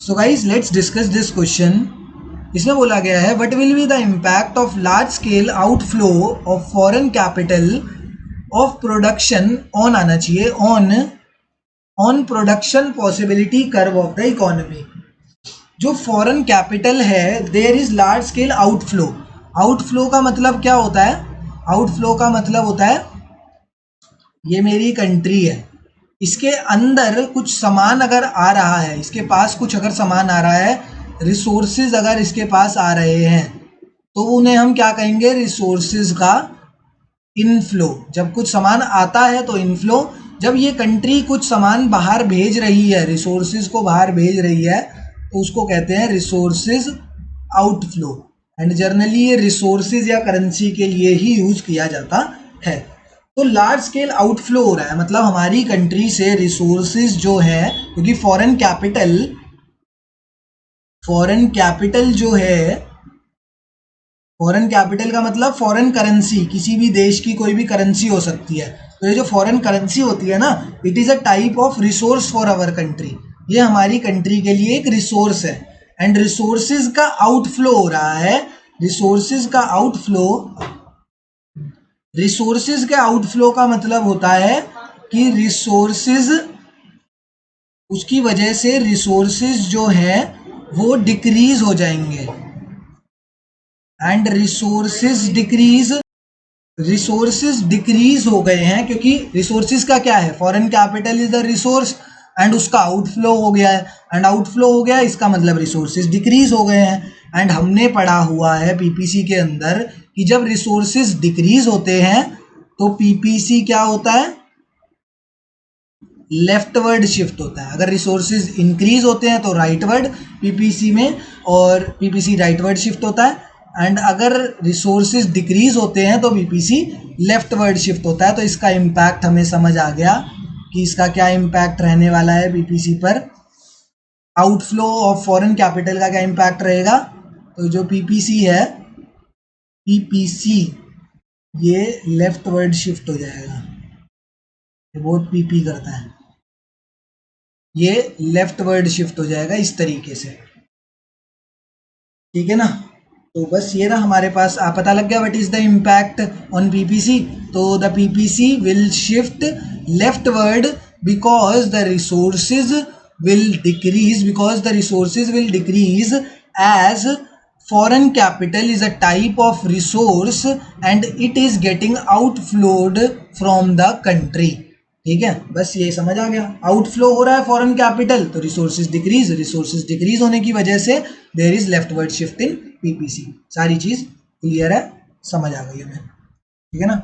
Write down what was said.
So guys let's discuss this question. इसमें बोला गया है what will be the impact of large scale outflow of foreign capital of production on आना चाहिए on production possibility curve of the economy. जो foreign capital है there is large scale outflow. Outflow का मतलब क्या होता है? आउटफ्लो का मतलब होता है ये मेरी कंट्री है, इसके अंदर कुछ सामान अगर आ रहा है, इसके पास कुछ अगर सामान आ रहा है, रिसोर्सेज अगर इसके पास आ रहे हैं तो उन्हें हम क्या कहेंगे? रिसोर्सेज का इनफ्लो। जब कुछ सामान आता है तो इनफ्लो। जब ये कंट्री कुछ सामान बाहर भेज रही है, रिसोर्सेज को बाहर भेज रही है, तो उसको कहते हैं रिसोर्सेज आउटफ्लो। एंड जनरली ये रिसोर्सेज या करेंसी के लिए ही यूज किया जाता है। तो लार्ज स्केल आउटफ्लो हो रहा है, मतलब हमारी कंट्री से रिसोर्सेज जो है, क्योंकि फॉरेन कैपिटल जो है, फॉरेन कैपिटल का मतलब फॉरेन करेंसी, किसी भी देश की कोई भी करेंसी हो सकती है। तो ये जो फॉरेन करेंसी होती है ना, it is a type of resource for our country. ये हमारी कंट्री के लिए एक रिसोर्स है। एंड रिसोर्सेज का आउटफ्लो हो रहा है। रिसोर्सेज के आउटफ्लो का मतलब होता है कि रिसोर्सेज, उसकी वजह से रिसोर्सेज जो है वो डिक्रीज हो जाएंगे। एंड रिसोर्सेज डिक्रीज हो गए हैं क्योंकि रिसोर्सेज का क्या है? Foreign capital is the resource and उसका आउटफ्लो हो गया है। एंड आउटफ्लो हो गया, इसका मतलब रिसोर्सेज डिक्रीज हो गए हैं। एंड हमने पढ़ा हुआ है पीपीसी के अंदर कि जब रिसोर्सेज डिक्रीज होते हैं तो पीपीसी क्या होता है? लेफ्टवर्ड शिफ्ट होता है। अगर रिसोर्सेज इंक्रीज होते हैं तो राइटवर्ड पीपीसी में, और पीपीसी राइटवर्ड शिफ्ट होता है। एंड अगर रिसोर्सेज डिक्रीज होते हैं तो पीपीसी लेफ्टवर्ड शिफ्ट होता है। तो इसका इम्पैक्ट हमें समझ आ गया कि इसका क्या इम्पैक्ट रहने वाला है पीपीसी पर। आउटफ्लो ऑफ फॉरेन कैपिटल का क्या इम्पैक्ट रहेगा? तो जो पीपीसी है, पीपीसी ये लेफ्टवर्ड शिफ्ट हो जाएगा। ये बहुत पीपी करता है, ये लेफ्टवर्ड शिफ्ट हो जाएगा इस तरीके से। ठीक है ना? तो बस ये ना हमारे पास पता लग गया what is the impact on PPC. तो the PPC will shift leftward because the resources will decrease as foreign capital is a type of resource and it is getting outflowed from the country। ठीक है, बस ये समझ आ गया। Outflow हो रहा है फॉरेन कैपिटल तो रिसोर्सेज डिक्रीज होने की वजह से there is leftward shift in PPC. सारी चीज क्लियर है, समझ आ गई हमें। ठीक है ना?